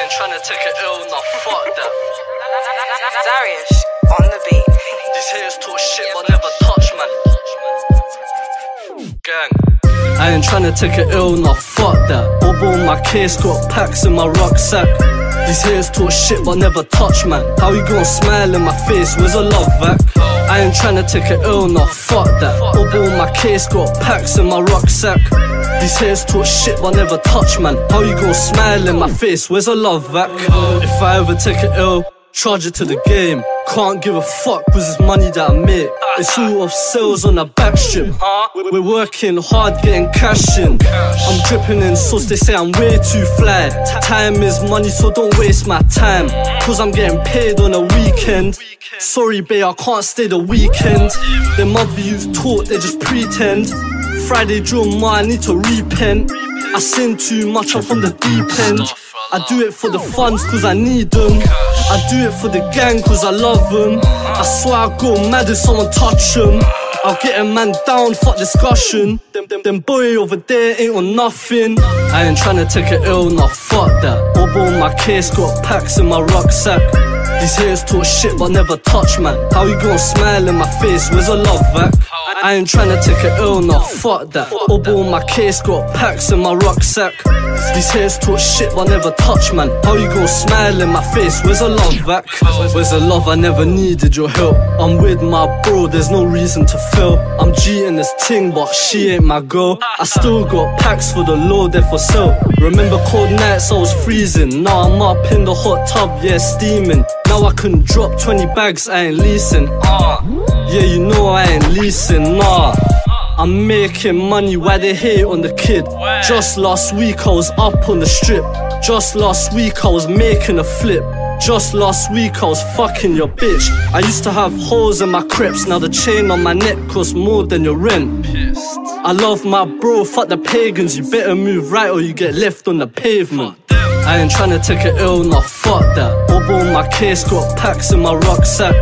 ain't tryna take it ill, nah, fuck that. Darius on the beat. These haters talk shit but never touch, man. Gang. I ain't tryna take it ill, nah, fuck that. Bubble my case, got packs in my rucksack. These haters talk shit but never touch, man. How you gonna smile in my face, where's a love back? I ain't tryna take it ill, nah, fuck that. Bubble my case, got packs in my rucksack. These haters talk shit but never touch, man. How you gonna smile in my face, where's a love back? If I ever take it ill, charge it to the game. Can't give a fuck cause it's money that I make. It's all off sales on a back strip. We're working hard getting cash in. I'm dripping in sauce, they say I'm way too fly. Time is money so don't waste my time, cause I'm getting paid on a weekend. Sorry babe, I can't stay the weekend. Them other youths talk, they just pretend. Friday drama, I need to repent. I sin too much, I'm from the deep end. I do it for the funds cause I need them. I do it for the gang cause I love them. I swear I go mad if someone touch them. I'll get a man down, fuck discussion. Them boy over there ain't on nothing. I ain't tryna take it ill, nah, fuck that. Bubble my case, got packs in my rucksack. These haters talk shit but never touch, man. How you gonna smile in my face, where's a love back? I ain't tryna take it ill, nah, fuck that. Bubble my case, got packs in my rucksack. These haters talk shit but never touch, man. How you gonna smile in my face, where's a love back? Where's the love, I never needed your help. I'm with my bro, there's no reason to feel. I'm G in this ting but she ain't my girl. I still got packs for the low, they're for sale. Remember cold nights I was freezing. Now I'm up in the hot tub, yeah, steaming. Now I can drop 20 bags, I ain't leasing. Yeah, you know I ain't leasing, nah. I'm making money, why they hate on the kid? Just last week I was up on the strip. Just last week I was making a flip. Just last week I was fucking your bitch. I used to have holes in my crepes. Now the chain on my neck costs more than your rent. I love my bro, fuck the pagans. You better move right or you get left on the pavement. I ain't tryna take it ill, nah, fuck that. Bubble my case, got packs in my rucksack.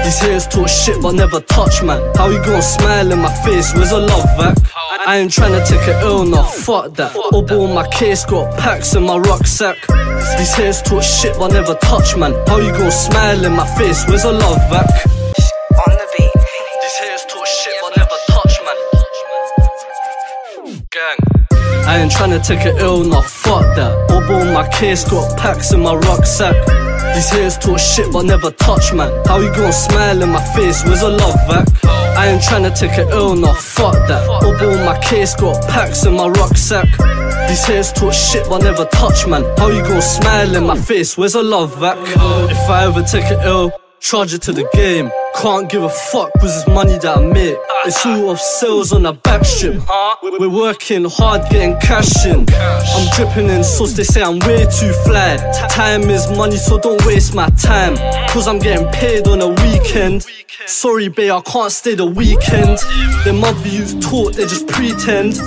These haters talk shit but never touch, man. How you gonna smile in my face, where's a love back? I ain't tryna take it ill, nah, fuck that. Bubble my case, got packs in my rucksack. These haters talk shit but never touch, man. How you gonna smile in my face, where's a love back? On the beat. These haters talk shit but never touch, man. Gang. I ain't tryna take it ill, nah, fuck that. Bubble my case, got packs in my rucksack. These haters talk shit but never touch, man. How you gonna smile in my face, where's a love back? I ain't tryna take it ill, nah, fuck that. Bubble my case, got packs in my rucksack. These haters talk shit but never touch, man. How you gonna smile in my face, where's a love back? If I ever take it ill, charge it to the game. Can't give a fuck cause it's money that I make. It's all off sales on a back strip. We're working hard getting cash in. I'm dripping in sauce, they say I'm way too fly. Time is money so don't waste my time, cause I'm getting paid on a weekend. Sorry babe, I can't stay the weekend. Them other youths talk, they just pretend.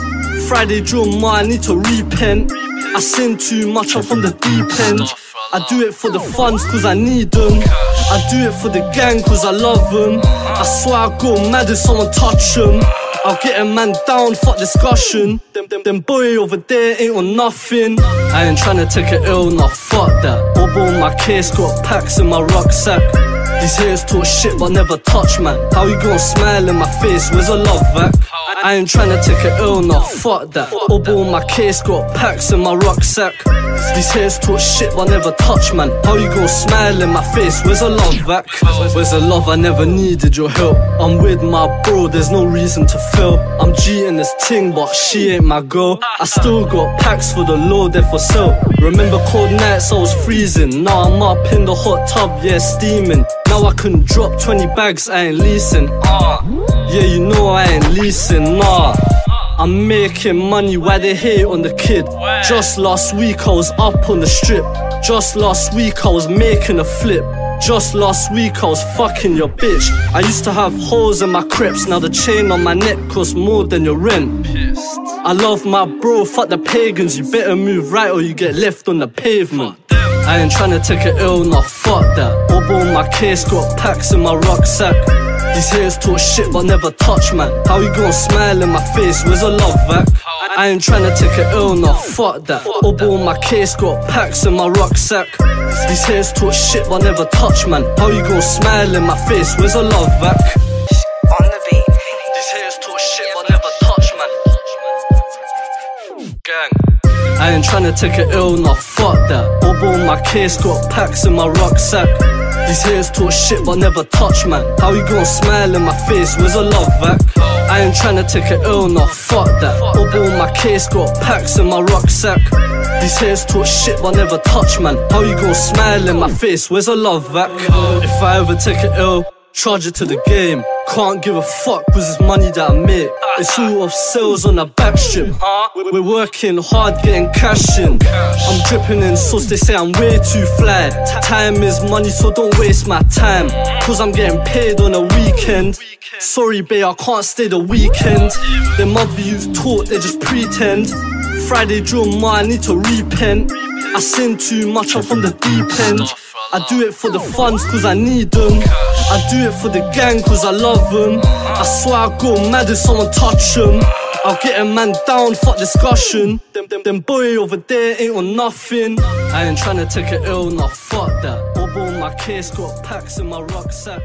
Friday drama, I need to repent. I sin too much, I'm from the deep end. I do it for the funds cause I need them. I do it for the gang cause I love them. I swear I go mad if someone touch them. I'll get a man down, fuck discussion. Them boy over there ain't on nothing. I ain't tryna take it ill, nah, fuck that. Bubble my case, got packs in my rucksack. These haters talk shit but never touch, man. How you gonna smile in my face, where's a love back? I ain't tryna take it ill, nah, fuck that. Bubble my case, got packs in my rucksack. These haters talk shit but never touch, man. How you gonna smile in my face, where's a love back? Where's the love, I never needed your help. I'm with my bro, there's no reason to feel. I'm G in this ting but she ain't my girl. I still got packs for the low, they're for sale. Remember cold nights I was freezing. Now I'm up in the hot tub, yeah, steaming. Now I can drop 20 bags, I ain't leasing. Yeah, you know I ain't leasing, nah. I'm making money, why they hate on the kid? Just last week I was up on the strip. Just last week I was making a flip. Just last week I was fucking your bitch. I used to have holes in my crepes. Now the chain on my neck costs more than your rent. I love my bro, fuck the pagans. You better move right or you get left on the pavement. I ain't tryna take it ill, nah, fuck that. Bubble my case, got packs in my rucksack. These haters talk shit but never touch, man. How you gonna smile in my face, where's a love back? I ain't tryna take it ill, nah, fuck that. Bubble on my case, got packs in my rucksack. These haters talk shit but never touch, man. How you gon' smile in my face, where's the love back? On the beat. These haters talk shit but never touch, man. Gang. I ain't tryna take it ill, nah, fuck that. Bubble on my case, got packs in my rucksack. These haters talk shit but never touch, man. How you gon' smile in my face, where's the love back? I ain't tryna take it ill, nah, fuck that. Bubble on my case, got packs in my rucksack. These haters talk shit but never touch, man. How you gon' smile in my face, where's the love back? If I ever take it ill, charge it to the game. Can't give a fuck cause it's money that I make. It's all off sales on the back strip. We're working hard getting cash in. I'm dripping in sauce, they say I'm way too fly. Time is money so don't waste my time, cause I'm getting paid on a weekend. Sorry babe, I can't stay the weekend. Them other youths talk, they just pretend. Friday drill ma, I need to repent. I sin too much, I'm from the deep end. I do it for the funds cause I need them. I do it for the gang cause I love them. I swear I go mad if someone touch them. I'll get a man down, fuck discussion. Them boy over there ain't on nothing. I ain't tryna take it ill, nah, fuck that. Bubble on my case, got packs in my rucksack.